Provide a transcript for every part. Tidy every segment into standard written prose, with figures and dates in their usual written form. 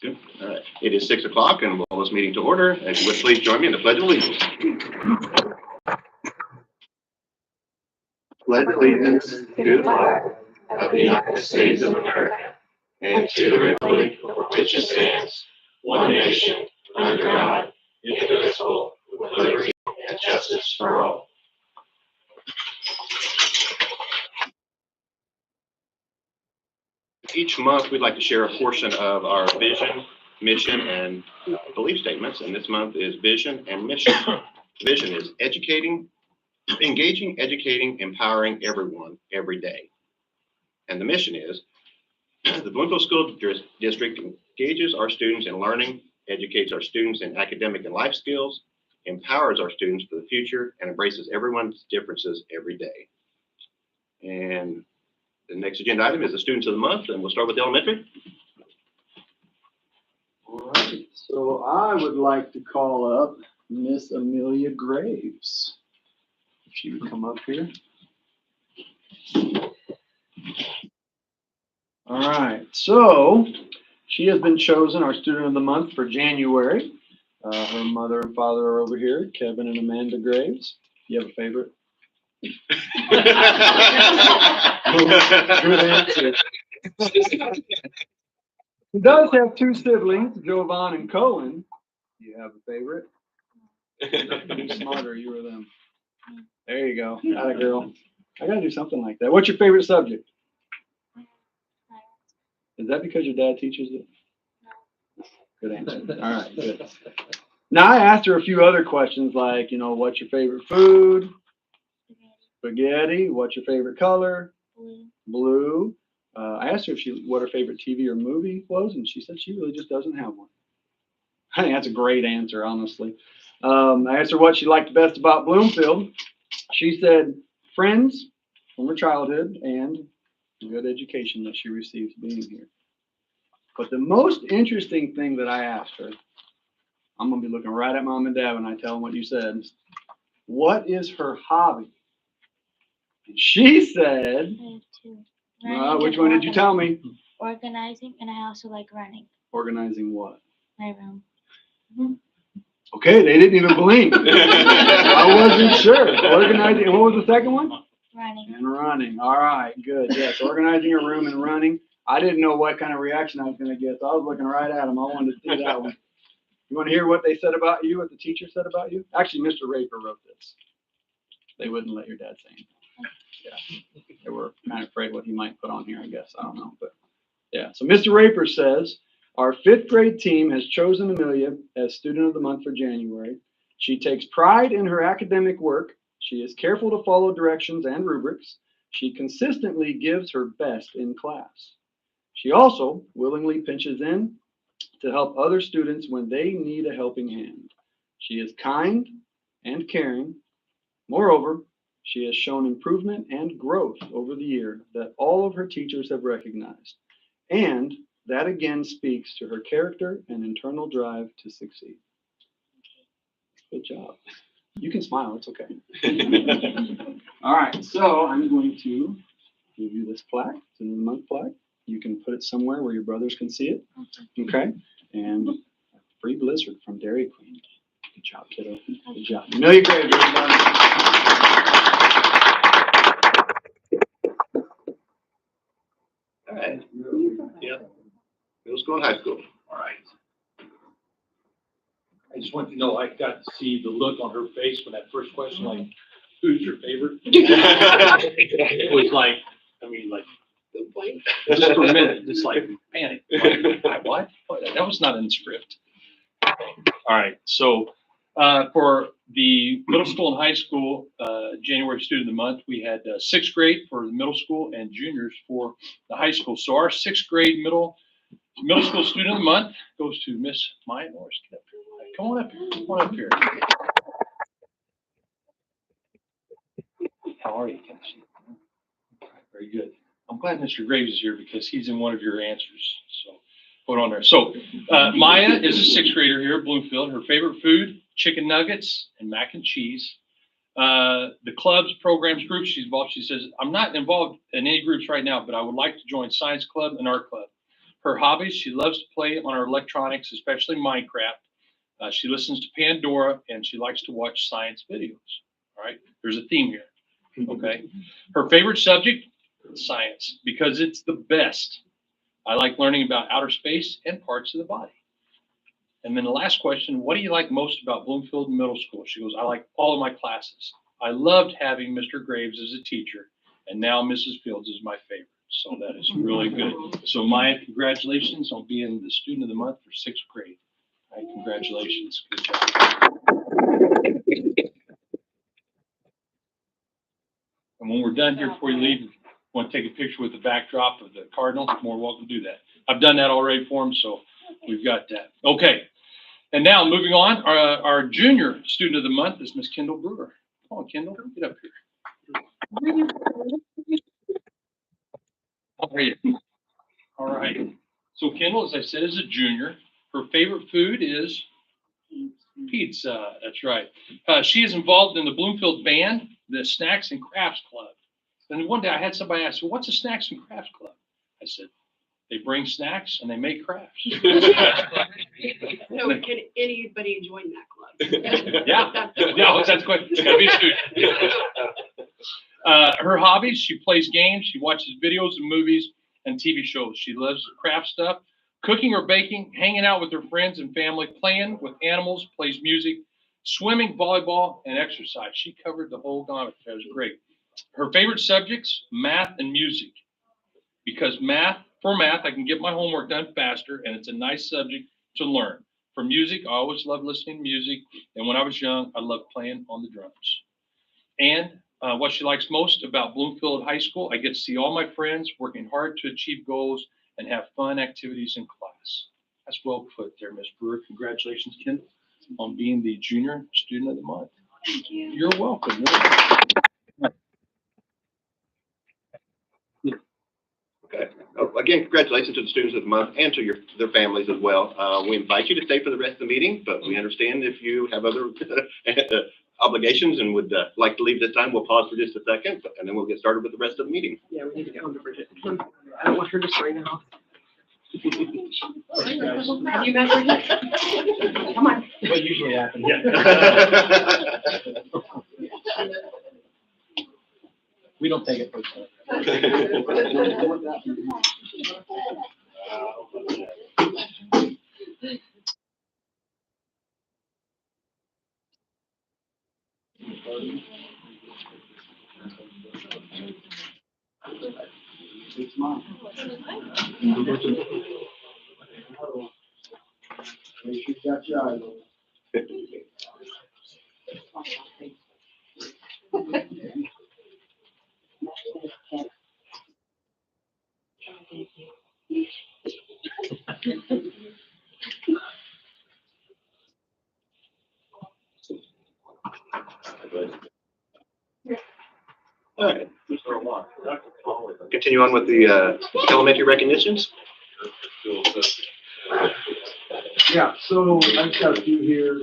Good. All right. It is 6 o'clock and we'll call this meeting to order. If you would please join me in the Pledge of Allegiance. Pledge allegiance to the flag of the United States of America and to the republic for which it stands, one nation, under God, indivisible, with liberty and justice for all. Each month, we'd like to share a portion of our vision, mission, and belief statements. And this month is vision and mission. Vision is engaging, educating, empowering everyone every day. And the mission is the Bloomfield School District engages our students in learning, educates our students in academic and life skills, empowers our students for the future, and embraces everyone's differences every day. And the next agenda item is the Students of the Month, and we'll start with elementary. All right, so I would like to call up Miss Amelia Graves. If you would come up here. All right, so she has been chosen our Student of the Month for January. Her mother and father are over here, Kevin and Amanda Graves. You have a favorite? Good answer. He does have two siblings, Jovan and Cohen. Do you have a favorite? Who's smarter, you or them? There you go. Got it, girl. I gotta do something like that. What's your favorite subject? Is that because your dad teaches it? Good answer. All right, good. Now I asked her a few other questions like, what's your favorite food? Spaghetti. What's your favorite color? Blue. I asked her what her favorite TV or movie was, and she said she really just doesn't have one. I think that's a great answer, honestly. I asked her what she liked best about Bloomfield. She said friends from her childhood and good education that she receives being here. But the most interesting thing that I asked her, I'm going to be looking right at Mom and Dad when I tell them what you said. What is her hobby? And she said, which one did you tell me? Organizing, and I also like running. Organizing what? My room. Okay, they didn't even blink. I wasn't sure. Organizing, and what was the second one? Running. And running. All right, good. Yes, organizing a room and running. I didn't know what kind of reaction I was going to get, so I was looking right at them. I wanted to see that one. You want to hear what they said about you, what the teacher said about you? Actually, Mr. Raper wrote this. They wouldn't let your dad say anything. Yeah, they were kind of afraid what he might put on here, I guess. I don't know, but yeah. So Mr. Raper says, our 5th grade team has chosen Amelia as Student of the Month for January. She takes pride in her academic work. She is careful to follow directions and rubrics. She consistently gives her best in class. She also willingly pitches in to help other students when they need a helping hand. She is kind and caring. Moreover, she has shown improvement and growth over the year that all of her teachers have recognized. And that again speaks to her character and internal drive to succeed. Good job. You can smile, it's okay. All right, so I'm going to give you this plaque, it's an month plaque. You can put it somewhere where your brothers can see it. Okay? And a free Blizzard from Dairy Queen. Good job, kiddo. Good job. Amelia Graves, everybody. All right. Yeah. Middle school and high school. All right. I just want to know, I got to see the look on her face when that first question, like, who's your favorite? It was like, just for a minute, just like panic. Like, what? That was not in the script. All right. So for the middle school and high school, January Student of the Month, we had 6th grade for the middle school and juniors for the high school. So our 6th grade middle school Student of the Month goes to Miss Maya Norris. Get up here. Come on up here. Come on up here. How are you, Cassie? All right, very good. I'm glad Mr. Graves is here because he's in one of your answers. So put on there. So Maya is a 6th grader here at Bloomfield. Her favorite food, chicken nuggets and mac and cheese. The clubs, programs, groups she's involved. She says, I'm not involved in any groups right now, but I would like to join science club and art club. Her hobbies, she loves to play on her electronics, especially Minecraft. She listens to Pandora, and she likes to watch science videos. All right, there's a theme here. Okay. Her favorite subject, science, because it's the best. I like learning about outer space and parts of the body. And then the last question, what do you like most about Bloomfield Middle School? She goes, I like all of my classes. I loved having Mr. Graves as a teacher, and now Mrs. Fields is my favorite. So that is really good. So Maya, congratulations on being the student of the month for 6th grade. All right, congratulations. Good job. And when we're done here, before you leave, if you want to take a picture with the backdrop of the Cardinal, more welcome to do that. I've done that already for them, so we've got that. Okay. And now moving on, our junior student of the month is Miss Kendall Brewer. Come on, Kendall, get up here. How are you? All right. So Kendall, as I said, is a junior. Her favorite food is pizza. That's right. She is involved in the Bloomfield band, the Snacks and Crafts Club. And one day I had somebody ask, well, what's a Snacks and Crafts Club? I said, they bring snacks and they make crafts. No, can anybody join that club? Yeah. No, that's quick. It's gotta be a student. Her hobbies, she plays games, she watches videos and movies and TV shows. She loves craft stuff, cooking or baking, hanging out with her friends and family, playing with animals, plays music, swimming, volleyball, and exercise. She covered the whole gamut. That was great. Her favorite subjects, math and music. Because for math, I can get my homework done faster, and it's a nice subject to learn. For music, I always loved listening to music, and when I was young, I loved playing on the drums. And what she likes most about Bloomfield High School, I get to see all my friends working hard to achieve goals and have fun activities in class. That's well put there, Ms. Brewer. Congratulations, Kendall, on being the junior student of the month. Thank you. You're welcome. Okay. Again, congratulations to the students of the month and to their families as well. We invite you to stay for the rest of the meeting, but we understand if you have other obligations and would like to leave this time, we'll pause for just a second, and then we'll get started with the rest of the meeting. Yeah, we need to go to Bridget. I don't want her to spring the house. Have you met Bridget? Come on. What usually happens. We don't take it personally. It's mine. Make sure you got your eyes open. All right. Continue on with the elementary recognitions. Yeah, so I've got a few here.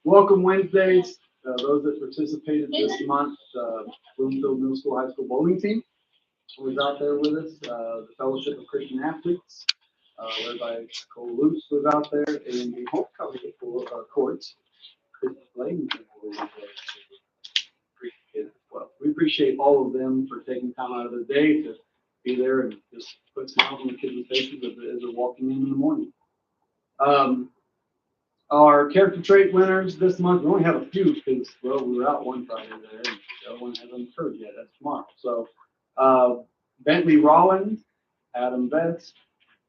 Welcome Wednesdays, those that participated this month, Bloomfield Middle School High School bowling team was out there with us. The Fellowship of Christian Athletes, led by Cole Luce, was out there, and the homecoming courts, Chris Blaine was there. Appreciate it as well. We appreciate all of them for taking time out of their day to be there and just put smiles on the kids' faces as they're walking in the morning. Our character trait winners this month, we only have a few because, well, we were out one Friday there and the other one hasn't occurred yet. That's tomorrow. So Bentley Rollins, Adam Betts,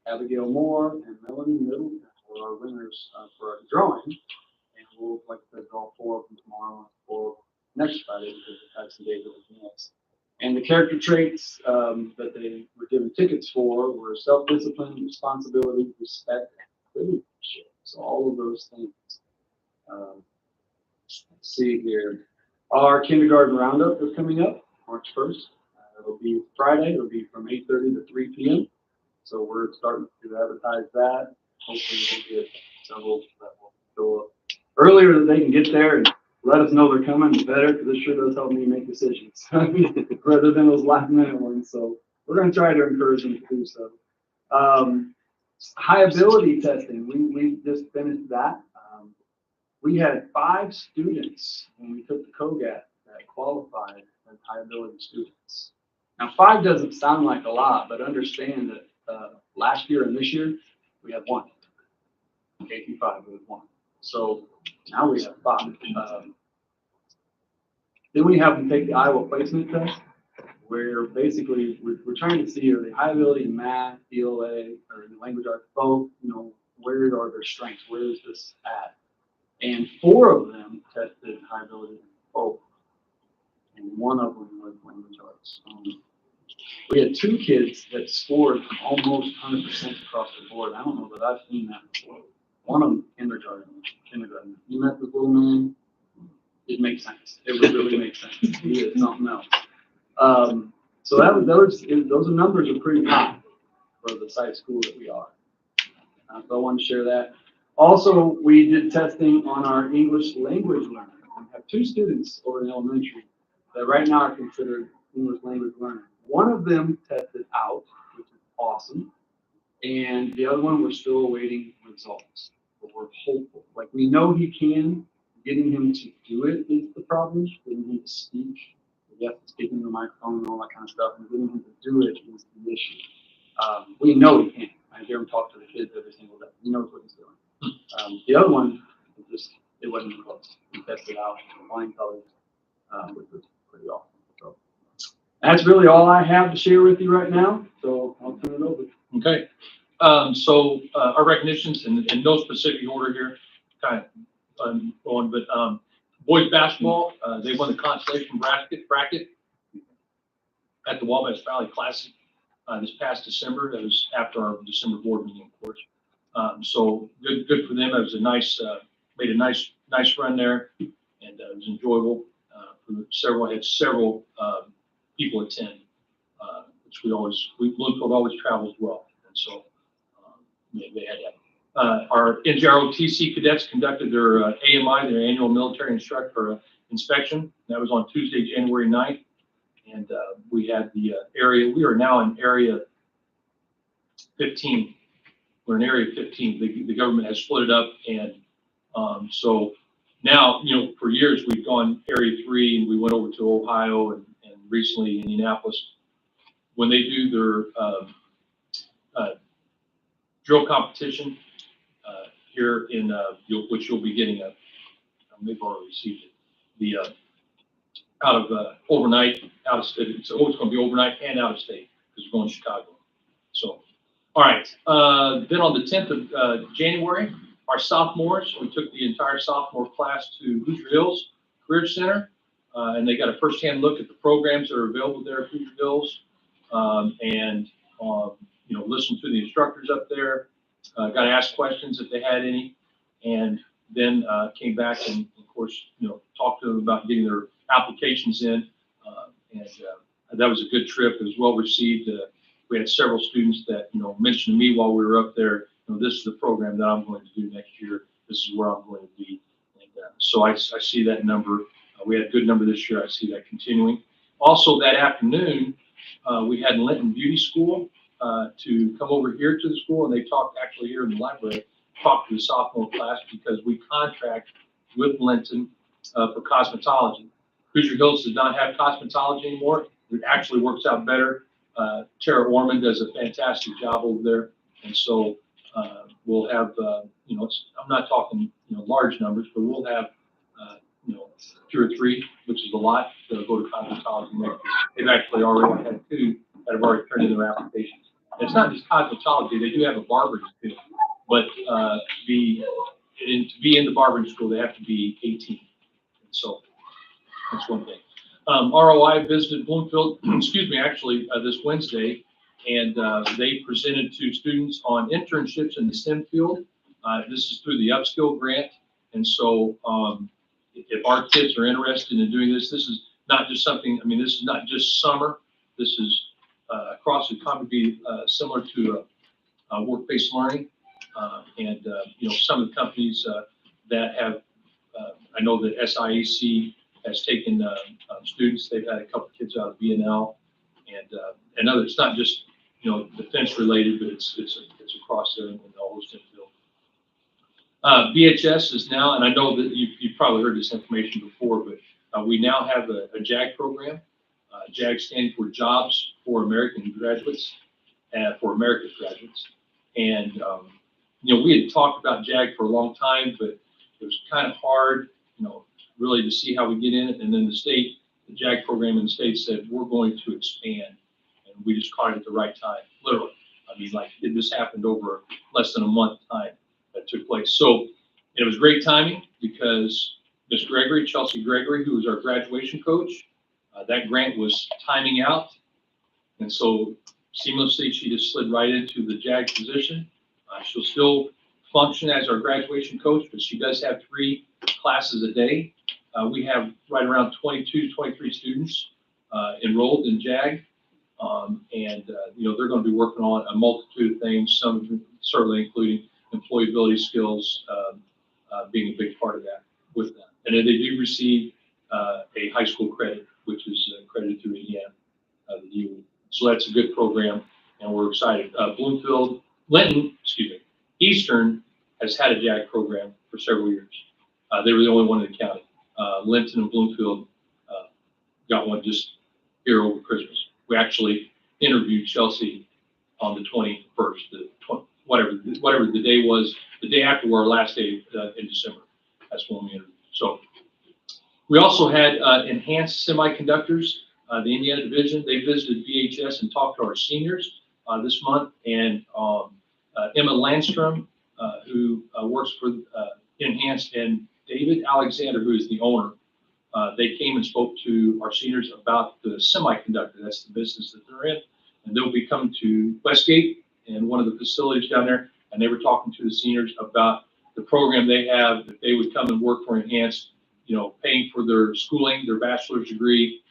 Abigail Moore, and Melanie Middleton were our winners for our drawing. And we'll, like I said, draw 4 of them tomorrow and 4 next Friday because the types of days that was next. And the character traits that they were given tickets for were self-discipline, responsibility, respect, and leadership. So all of those things. Let's see here. Our kindergarten roundup is coming up March 1st. It'll be Friday. It'll be from 8:30 to 3 p.m. So we're starting to advertise that. Hopefully we'll get several that will show up earlier than they can get there and let us know they're coming. The better, because it sure does help me make decisions rather than those last minute ones. So we're going to try to encourage them to do so. High ability testing, we just finished that. We had 5 students when we took the COGAT that qualified as high ability students. Now, 5 doesn't sound like a lot, but understand that last year and this year, we had 1. K through 5, we had 1. So now we have 5. Then we have them take the Iowa placement test, where basically we're trying to see are they high ability in math, ELA, or in language arts, both, where are their strengths? Where is this at? And 4 of them tested high ability in both. And 1 of them was language arts. We had 2 kids that scored almost 100% across the board. I don't know that I've seen that before. One of them, kindergarten. You met this little man, it makes sense. It would really make sense. He is something else. So those numbers are pretty high for the site school that we are. So I want to share that. Also, we did testing on our English language learner. We have 2 students over in elementary that right now are considered English language learners. One of them tested out, which is awesome. And the other one, we're still awaiting results. But we're hopeful. Like, we know he can. Getting him to do it is the problem. Getting him to speak. You have to speak into the microphone and all that kind of stuff. And getting him to do it is the issue. We know he can. I hear him talk to the kids every single day. He knows what he's doing. The other one, it wasn't even close. We tested out flying colors, which was pretty awesome. So that's really all I have to share with you right now. So I'll turn it over. Okay. So our recognitions in no specific order here, kind of going, but boys basketball, they won the consolation bracket at the Wabash Valley Classic this past December. That was after our December board meeting, of course. So good for them. It was a nice, made a nice run there, and it was enjoyable. I had several people attend, which Bloomfield always travels well, and so they had that. Our NJROTC cadets conducted their AMI, their annual military instructor inspection. That was on Tuesday, January 9th, and we had the area. We are now in area 15. We're in area 15. The government has split it up, and so now, for years we've gone area 3, and we went over to Ohio and recently Indianapolis. When they do their drill competition here in which you'll be getting they've already received it. Out of overnight, out of state. It's always going to be overnight and out of state because we're going to Chicago. So. All right, then on the 10th of January, our sophomores, we took the entire sophomore class to Hoosier Hills Career Center, and they got a firsthand look at the programs that are available there at Hoosier Hills, and listened to the instructors up there, got to ask questions if they had any, and then came back and, of course, talked to them about getting their applications in, and that was a good trip. It was well received. We had several students that, mentioned to me while we were up there, this is the program that I'm going to do next year. This is where I'm going to be. And so I see that number. We had a good number this year. I see that continuing. Also that afternoon, we had Linton Beauty School to come over here to the school, and they talked actually here in the library, talked to the sophomore class because we contract with Linton for cosmetology. Hoosier Hills does not have cosmetology anymore. It actually works out better. Tara Orman does a fantastic job over there, and so we'll have I'm not talking large numbers, but we'll have 2 or 3, which is a lot, to go to cosmetology next year. They've actually already had 2 that have already turned in their applications. And it's not just cosmetology; they do have a barbering too, but to be in the barbering school, they have to be 18. And so that's one thing. ROI visited Bloomfield, actually this Wednesday, and they presented to students on internships in the STEM field. This is through the Upskill grant. And so if our kids are interested in doing this, this is not just something, this is not just summer. This is across the economy, similar to work-based learning. Some of the companies that have, I know that SIAC has taken students. They've had a couple kids out of BNL and others. It's not just defense related, but it's across there in the Holston field. BHS is now, and I know that you've probably heard this information before, but we now have a JAG program. JAG standing for Jobs for American Graduates, for America's graduates. And, we had talked about JAG for a long time, but it was kind of hard, really to see how we get in it. And then the JAG program in the state said, we're going to expand. And we just caught it at the right time, literally. I mean, this happened over less than a month time that took place. So it was great timing because Miss Gregory, Chelsea Gregory, who was our graduation coach, that grant was timing out. And so seamlessly, she just slid right into the JAG position. She'll still function as our graduation coach, but she does have 3 classes a day. We have right around 22, 23 students enrolled in JAG. They're going to be working on a multitude of things, some of them certainly including employability skills being a big part of that with them. And then they do receive a high school credit, which is credited through Indiana, the DOE. So that's a good program, and we're excited. Eastern has had a JAG program for several years. They were the only one in the county. Linton and Bloomfield got one just here over Christmas. We actually interviewed Chelsea on the 21st, whatever the day was, the day after our last day in December. That's when we interviewed. So we also had Enhanced Semiconductors, the Indiana division. They visited VHS and talked to our seniors this month. And Emma Landstrom, who works for Enhanced, and David Alexander, who is the owner, they came and spoke to our seniors about the semiconductor. That's the business that they're in. And they'll be coming to Westgate and one of the facilities down there. And they were talking to the seniors about the program they have, that they would come and work for Enhanced, paying for their schooling, their bachelor's degree,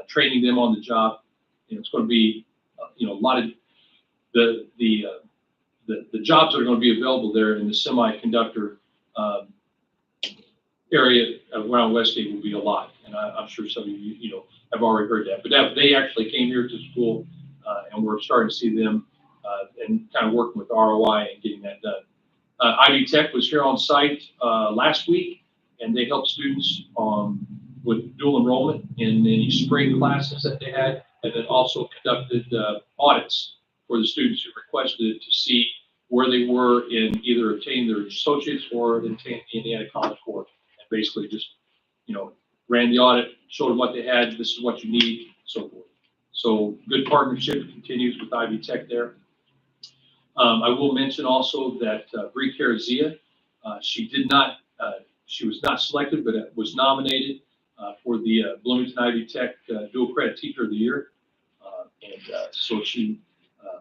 training them on the job. It's going to be, a lot of the jobs that are going to be available there in the semiconductor area around Westgate will be a lot. And I'm sure some of you, have already heard that. But they actually came here to school, and we're starting to see them and kind of working with ROI and getting that done. Ivy Tech was here on site last week, and they helped students with dual enrollment in any spring classes that they had, and then also conducted audits for the students who requested to see where they were in either obtaining their associates or obtaining the Indiana College Board. And basically just, ran the audit, showed them what they had, this is what you need, so forth. So good partnership continues with Ivy Tech there. I will mention also that Bree Carazia, she was not selected, but was nominated for the Bloomington Ivy Tech Dual Credit Teacher of the Year. So she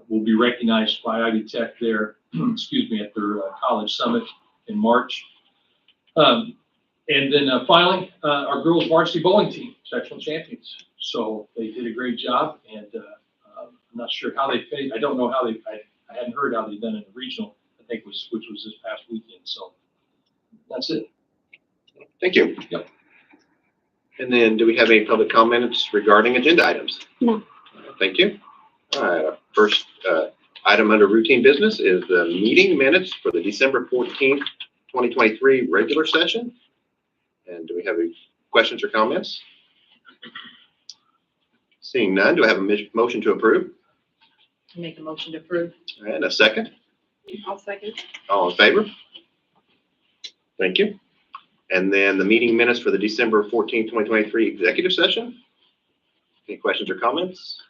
will be recognized by Ivy Tech there, at their college summit in March. And then finally, our girls varsity bowling team, sectional champions. So they did a great job, and I'm not sure how they paid. I don't know how I hadn't heard how they've done in the regional, which was this past weekend. So that's it. Thank you. Yep. And then do we have any public comments regarding agenda items? No. Thank you. All right, our first item under routine business is the meeting minutes for the December 14th, 2023 regular session. And do we have any questions or comments? Seeing none, do I have a motion to approve? Make a motion to approve. And a second? I'll second. All in favor? Thank you. And then the meeting minutes for the December 14th, 2023 executive session. Any questions or comments?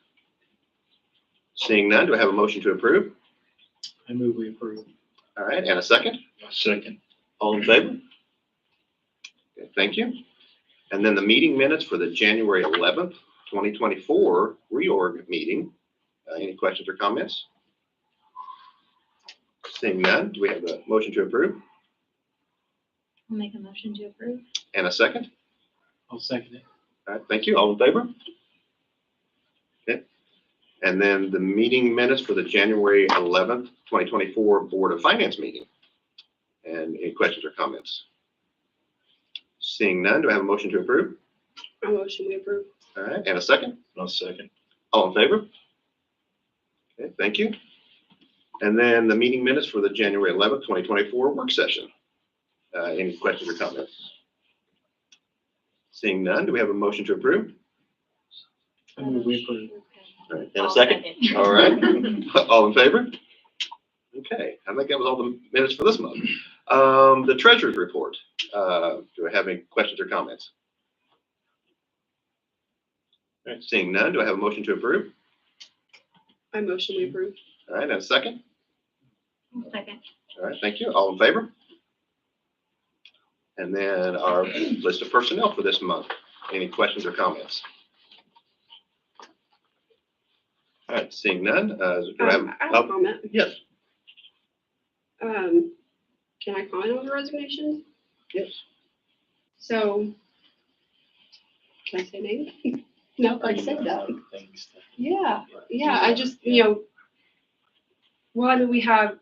Seeing none, do I have a motion to approve? I move we approve. All right, and a second? Second. All in favor? Okay, thank you. And then the meeting minutes for the January 11th, 2024 reorg meeting. Any questions or comments? Seeing none, do we have a motion to approve? I'll make a motion to approve. And a second? I'll second it. All right, thank you. All in favor? Okay. And then the meeting minutes for the January 11th, 2024 Board of Finance meeting. And any questions or comments? Seeing none, do I have a motion to approve? A motion we approve. All right, and a second? I'll second. All in favor? Okay, thank you. And then the meeting minutes for the January 11th, 2024 work session. Any questions or comments? Seeing none, do we have a motion to approve? I move we approve. All right, and a I'll second? All right. All in favor? Okay, I think that was all the minutes for this month. The treasurer's report. Do I have any questions or comments? All right, seeing none, do I have a motion to approve? I motion we approve. All right, and a second? Second. All right, thank you. All in favor? And then our list of personnel for this month. Any questions or comments? All right, seeing none, do I have? I have a comment. Yes, Can I comment on the resignations? yes. So, can I say name? No, I said that. Things that- Yeah, I just, well, I mean, we have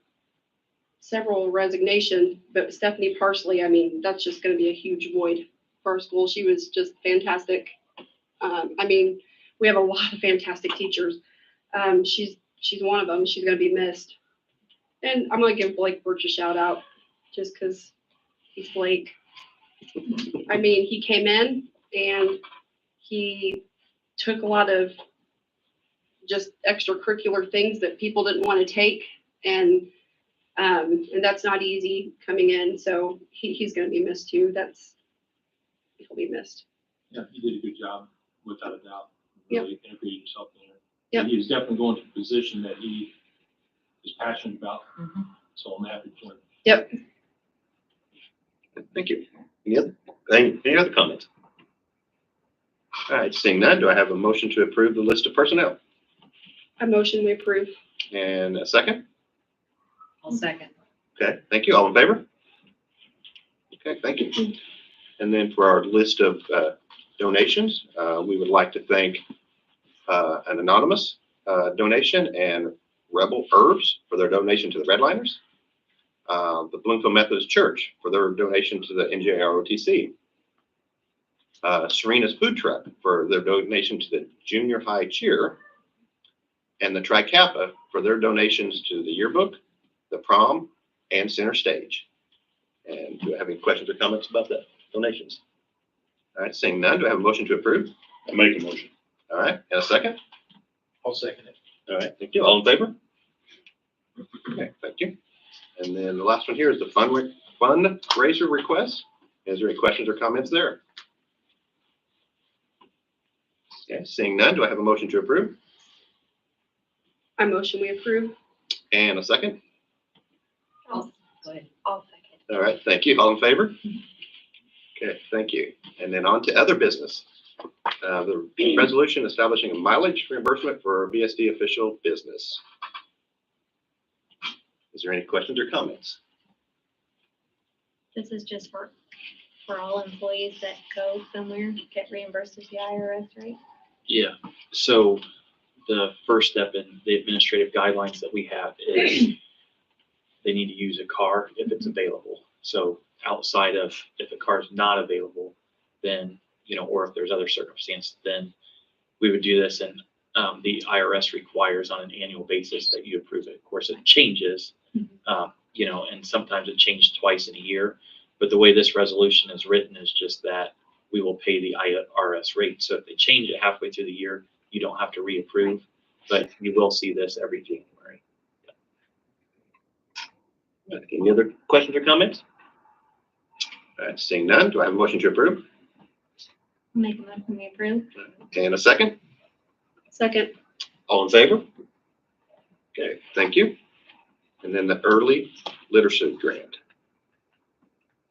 several resignations, but Stephanie Parsley, I mean, that's just gonna be a huge void for our school. She was just fantastic. I mean, we have a lot of fantastic teachers. She's one of them. She's gonna be missed. And I'm gonna give Blake Birch a shout out, just because he's Blake. I mean, he came in and he took a lot of just extracurricular things that people didn't want to take, and that's not easy coming in. So he's gonna be missed too. He'll be missed. Yeah, he did a good job, without a doubt. Yep. Really integrated himself in there. Yep. He is definitely going to a position that he is passionate about, Mhm. so I'm happy for him. Yep. Thank you. Any other comments? All right, seeing none, do I have a motion to approve the list of personnel? I motion we approve. And a second? I'll second. Okay, thank you. All in favor? Okay, thank you. And then for our list of donations, we would like to thank an anonymous donation and Rebel Herbs for their donation to the Redliners, the Bloomfield Methodist Church for their donation to the NJROTC, Serena's Food Truck for their donation to the Junior High Cheer, and the Tri Kappa for their donations to the yearbook, the prom, and center stage. And do I have any questions or comments about the donations? All right, seeing none, do I have a motion to approve? I make a motion. All right, and a second? I'll second it. All right, thank you. All in favor? Okay, thank you. And then the last one here is the fundraiser request. Is there any questions or comments there? Okay, seeing none, do I have a motion to approve? I motion we approve. And a second? Go ahead. I'll second. All right, thank you. All in favor? Okay, thank you. And then on to other business. The resolution establishing a mileage reimbursement for BSD official business. Is there any questions or comments? This is just for all employees that go somewhere, get reimbursed with the IRS, right? Yeah, so the first step in the administrative guidelines that we have is they need to use a car if it's available. So outside of, if a car is not available, then, or if there's other circumstance, then we would do this. And the IRS requires on an annual basis that you approve it. Of course, it changes, and sometimes it changes twice in a year. But the way this resolution is written is just that we will pay the IRS rate. So if they change it halfway through the year, you don't have to reapprove, but you will see this every January. Any other questions or comments? All right, seeing none, do I have a motion to approve? Make a motion we approve. And a second? Second. All in favor? Okay, thank you. And then the early literacy grant.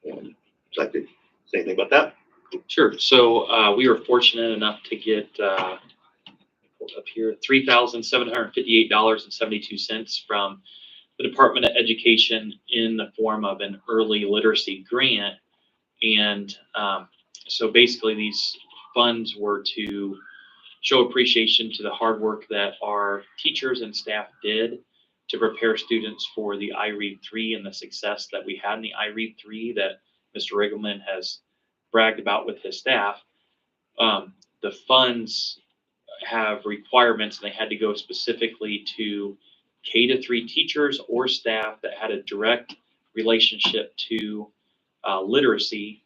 And would you like to say anything about that? Sure. So we were fortunate enough to get up here $3,758.72 from the Department of Education in the form of an early literacy grant. And so basically these funds were to show appreciation to the hard work that our teachers and staff did to prepare students for the iRead 3 and the success that we had in the iRead 3 that Mr. Riggleman has bragged about with his staff. The funds have requirements, and they had to go specifically to K-3 teachers or staff that had a direct relationship to literacy,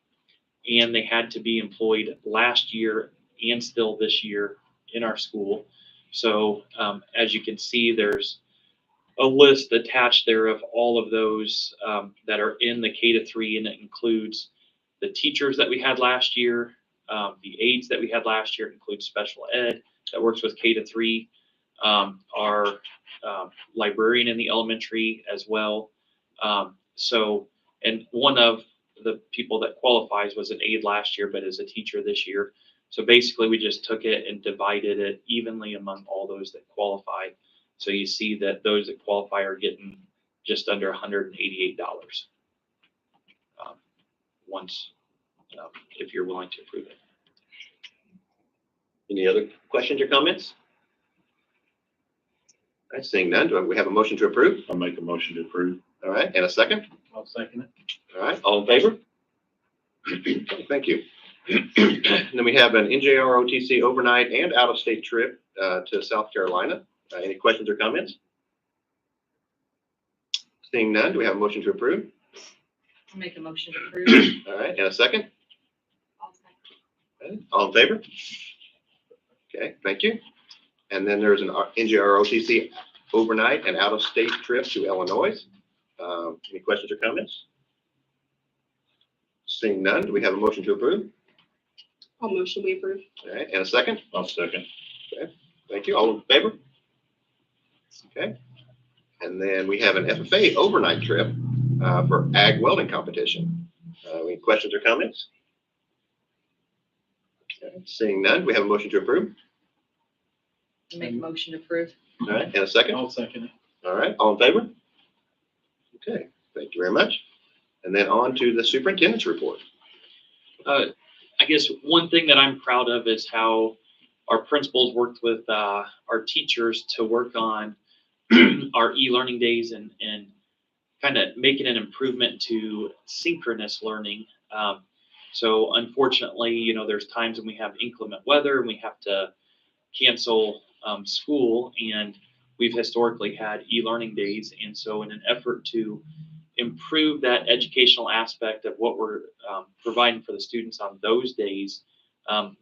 and they had to be employed last year and still this year in our school. So as you can see, there's a list attached there of all of those that are in the K-3, and it includes the teachers that we had last year, the aides that we had last year. It includes special ed that works with K-3, our librarian in the elementary as well. And one of the people that qualifies was an aide last year, but is a teacher this year. So basically, we just took it and divided it evenly among all those that qualify. So you see that those that qualify are getting just under $188 once, if you're willing to approve it. Any other questions or comments? All right, seeing none, do we have a motion to approve? I'll make a motion to approve. All right, and a second? I'll second it. All right, all in favor? Okay, thank you. And then we have an NJROTC overnight and out-of-state trip to South Carolina. Any questions or comments? Seeing none, do we have a motion to approve? I'll make a motion to approve. All right, and a second? I'll second. Okay, all in favor? Okay, thank you. And then there's an NJROTC overnight and out-of-state trip to Illinois. Any questions or comments? Seeing none, do we have a motion to approve? I'll motion we approve. All right, and a second? I'll second. Thank you. All in favor? Okay. And then we have an FFA overnight trip for ag welding competition. Any questions or comments? Okay, seeing none, we have a motion to approve. I'll make a motion to approve. All right, and a second? I'll second it. All right, all in favor? Okay, thank you very much. And then on to the superintendent's report. I guess one thing that I'm proud of is how our principals worked with our teachers to work on our e-learning days and kind of making an improvement to synchronous learning. So unfortunately, you know, there's times when we have inclement weather and we have to cancel school, and we've historically had e-learning days. And so in an effort to improve that educational aspect of what we're providing for the students on those days,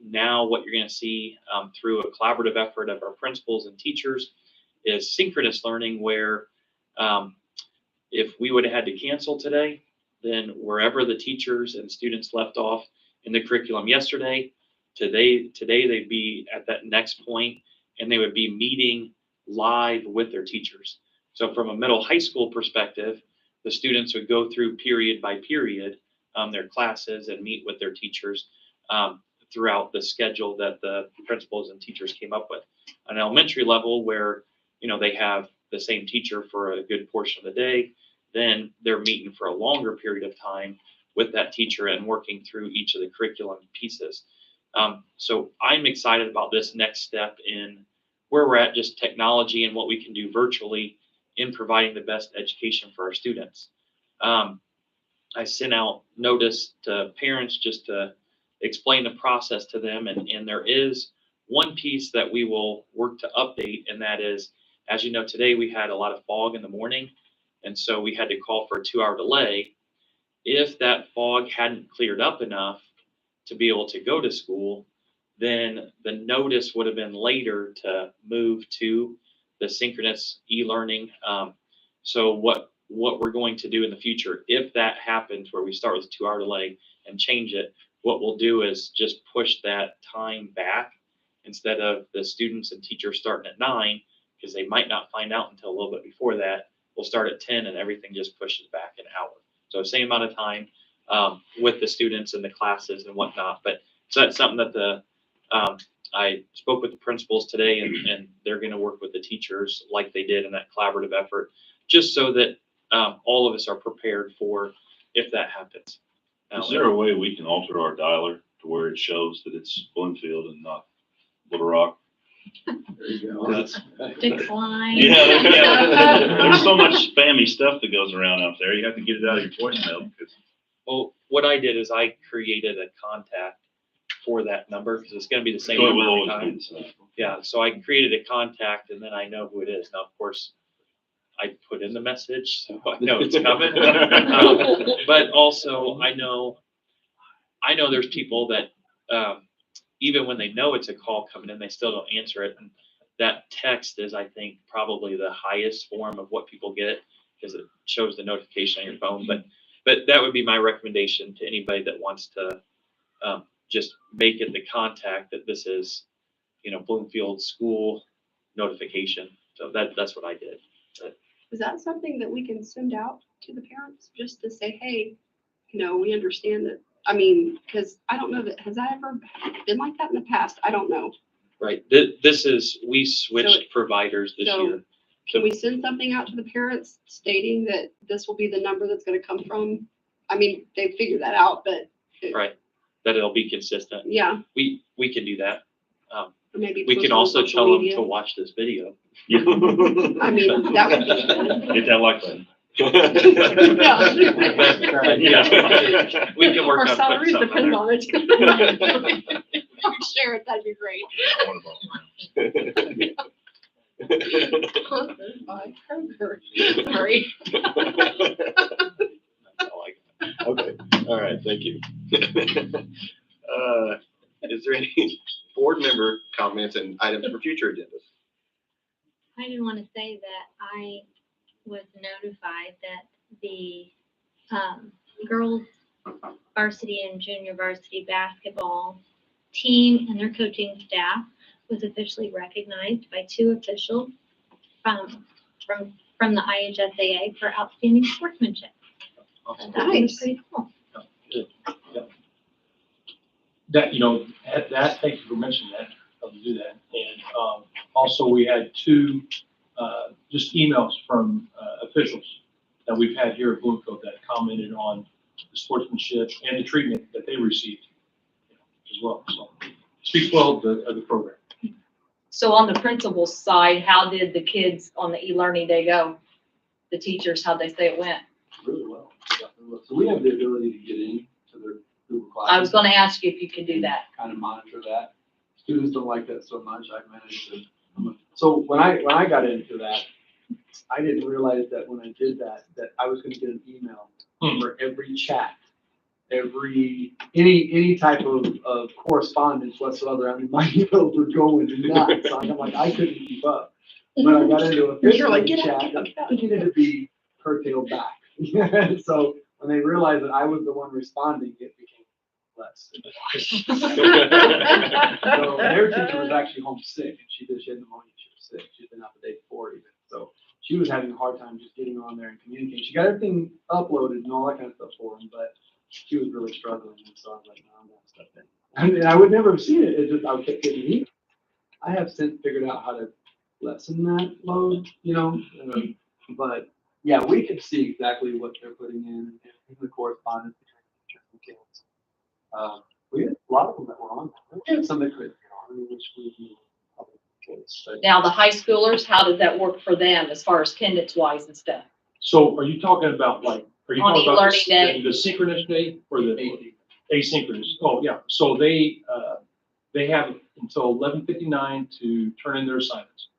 now what you're going to see through a collaborative effort of our principals and teachers is synchronous learning, where if we would have had to cancel today, then wherever the teachers and students left off in the curriculum yesterday, today they'd be at that next point, and they would be meeting live with their teachers. So from a middle high school perspective, the students would go through period by period their classes and meet with their teachers throughout the schedule that the principals and teachers came up with. On an elementary level, where you know they have the same teacher for a good portion of the day, then they're meeting for a longer period of time with that teacher and working through each of the curriculum pieces. So I'm excited about this next step in where we're at, just technology and what we can do virtually in providing the best education for our students. I sent out notice to parents just to explain the process to them, and there is one piece that we will work to update, and that is, as you know, today we had a lot of fog in the morning, and so we had to call for a 2-hour delay. If that fog hadn't cleared up enough to be able to go to school, then the notice would have been later to move to the synchronous e-learning. So what we're going to do in the future, if that happens where we start with a 2-hour delay and change it, what we'll do is just push that time back. Instead of the students and teachers starting at 9, because they might not find out until a little bit before that, we'll start at 10 and everything just pushes back an hour. So same amount of time with the students and the classes and whatnot. But so that's something that I spoke with the principals today, and they're going to work with the teachers like they did in that collaborative effort, just so that all of us are prepared for if that happens. Is there a way we can alter our dialer to where it shows that it's Bloomfield and not Little Rock? There you go. Decline. Yeah. There's so much spammy stuff that goes around out there. You have to get it out of your voicemail. Well, what I did is I created a contact for that number, because it's gonna be the same So it number will every always time. be the same. Yeah, so I created a contact and then I know who it is. Now, of course, I put in the message, so I know it's coming. But also, I know there's people that, even when they know it's a call coming in, they still don't answer it. And that text is, I think, probably the highest form of what people get, because it shows the notification on your phone. But that would be my recommendation to anybody that wants to, just make it the contact that this is, Bloomfield school notification. So that's what I did. Is that something that we can send out to the parents just to say, hey, we understand that? I mean, because I don't know has that ever been like that in the past? I don't know. Right. We switched providers this so year. Can we send something out to the parents stating that this will be the number that's going to come from? I mean, they figured that out, but. Right. That it'll be consistent. Yeah. We can do that. Or maybe We post can on also social tell them media. to watch this video. I mean, that would be good. Get that like button. Yeah. We can work Our on salaries putting something depend on on it. Share it, that'd be great. Sponsored by Kroger. Sorry. Okay, all right, thank you. Is there any board member comments and items for future agendas? I didn't want to say that I was notified that the girls varsity and junior varsity basketball team and their coaching staff was officially recognized by 2 officials from the IHSAA for outstanding sportsmanship. Awesome. That was pretty cool. That, thank you for mentioning that, to do that. And also, we had 2 just emails from officials that we've had here at Bloomfield that commented on the sportsmanship and the treatment that they received as well. So speaks well of the program. So on the principal side, how did the kids on the e-learning day go? The teachers, how'd they say it went? Really well. So we have the ability to get into their Google Classroom. I was gonna ask you if you could do that. Kind of monitor that. Students don't like that so much. I've managed to. So when I got into that, I didn't realize that when I did that I was gonna get an email for every chat, any type of correspondence whatsoever. I mean, my emails were going nuts. So I'm like, I couldn't keep up. But I got into a You're like, get out, chat get out, get out. that needed to be curtailed back. So when they realized that I was the one responding, it became less. So their teacher was actually home sick, and she had pneumonia. She was sick. She'd been out the day before even. So she was having a hard time just getting on there and communicating. She got everything uploaded and all that kind of stuff for them, but she was really struggling. And so I was like, no, I'm gonna step in. And I would never have seen it. It's just I kept getting emails. I have since figured out how to lessen that load, but yeah, we can see exactly what they're putting in the correspondence between teachers and kids. We had a lot of them that were on there. We had some that couldn't get on, which we knew probably the case. But Now, the high schoolers, how did that work for them as far as attendance wise and stuff? So are you talking about On the e-learning day. the synchronous day or the AD. asynchronous? Oh, yeah. So they have until 11:59 to turn in their assignments.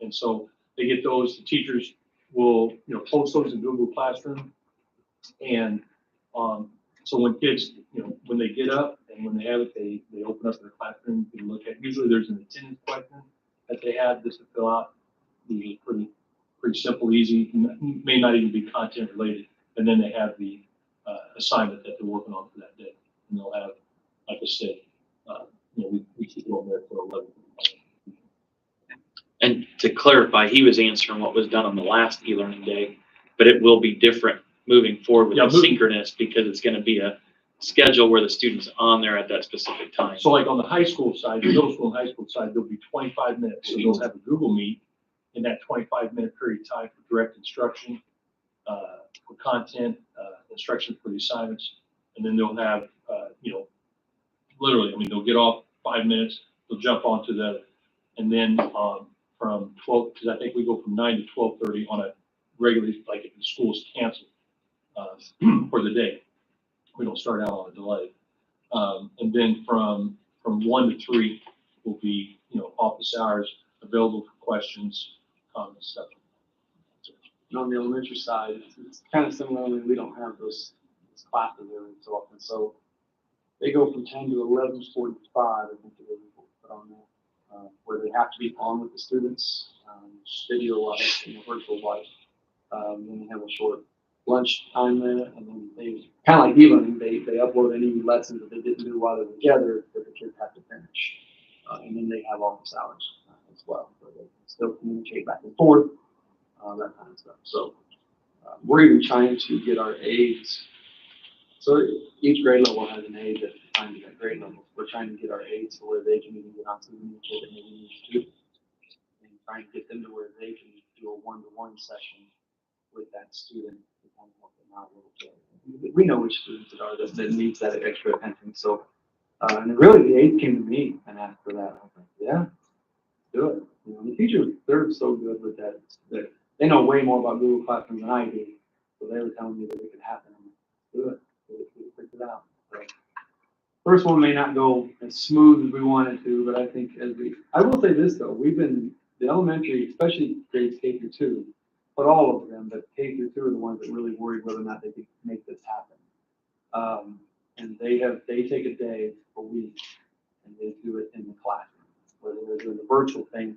And so they get those, the teachers will, post those in Google Classroom. And so when kids, when they get up and when they have it, they open up their classroom and look at, usually there's an attendance question that they have just to fill out. Usually pretty simple, easy, may not even be content related. And then they have the assignment that they're working on for that day. And they'll have, like I said, we keep it on there for 11. And to clarify, he was answering what was done on the last e-learning day, but it will be different moving forward with the synchronous, because it's going to be a schedule where the student's on there at that specific time. So like on the high school side, the middle school and high school side, there'll be 25 minutes. So they'll have a Google Meet in that 25-minute period of time for direct instruction, for content, instruction for the assignments. And then they'll have, literally, they'll get off 5 minutes, they'll jump onto and then from 12, because I think we go from 9 to 12:30 on a regular, like if the school's canceled for the day. We don't start out on a delay. And then from 1 to 3 will be, office hours available for questions, comments, stuff. And on the elementary side, it's kind of similar, only we don't have those classes every so often. So they go from 10 to 11:45, I think it is, put on there, where they have to be on with the students, video wise, virtual wise. Then they have a short lunch time there, and then they, kind of like e-learning, they upload any lessons that they didn't do while they were together that the kids have to finish. And then they have office hours as well, so they can still communicate back and forth, that kind of stuff. So we're even trying to get our aides. So each grade level has an aide that's assigned to that grade level. We're trying to get our aides to where they can even get onto the kid that maybe needs to, and trying to get them to where they can do a one-to-one session with that student to kind of help them out a little bit. We know which students it are that needs that extra attention. So, and really the aides came to me and asked for that. I was like, yeah, do it. The teachers, they're so good with that. They know way more about Google Classroom than I do. So they were telling me that it could happen. I'm like, do it. We figured it out. So, first one may not go as smooth as we wanted to, but I think I will say this though, the elementary, especially grades K through 2, but all of them, but K through 2 are the ones that really worried whether or not they could make this happen. And they take a day a week and they do it in the classroom, whether they're doing the virtual thing.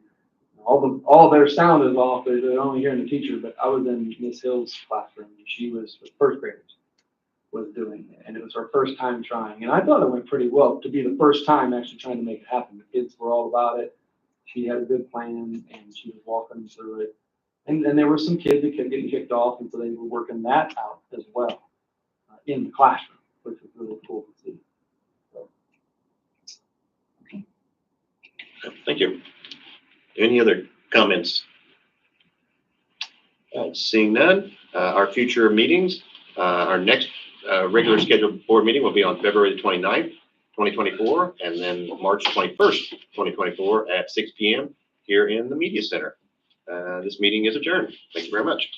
All their sound is off. They're only hearing the teacher, but I was in Miss Hill's classroom and she was with first graders was doing it. And it was her first time trying. And I thought it went pretty well to be the first time actually trying to make it happen. The kids were all about it. She had a good plan and she was walking them through it. And there were some kids that kept getting kicked off, and so they were working that out as well in the classroom, which was really cool to see. So. Thank you. Any other comments? Seeing none, our future meetings, our next regular scheduled board meeting will be on February the 29th, 2024, and then March 21st, 2024 at 6 p.m. here in the Media Center. This meeting is adjourned. Thank you very much.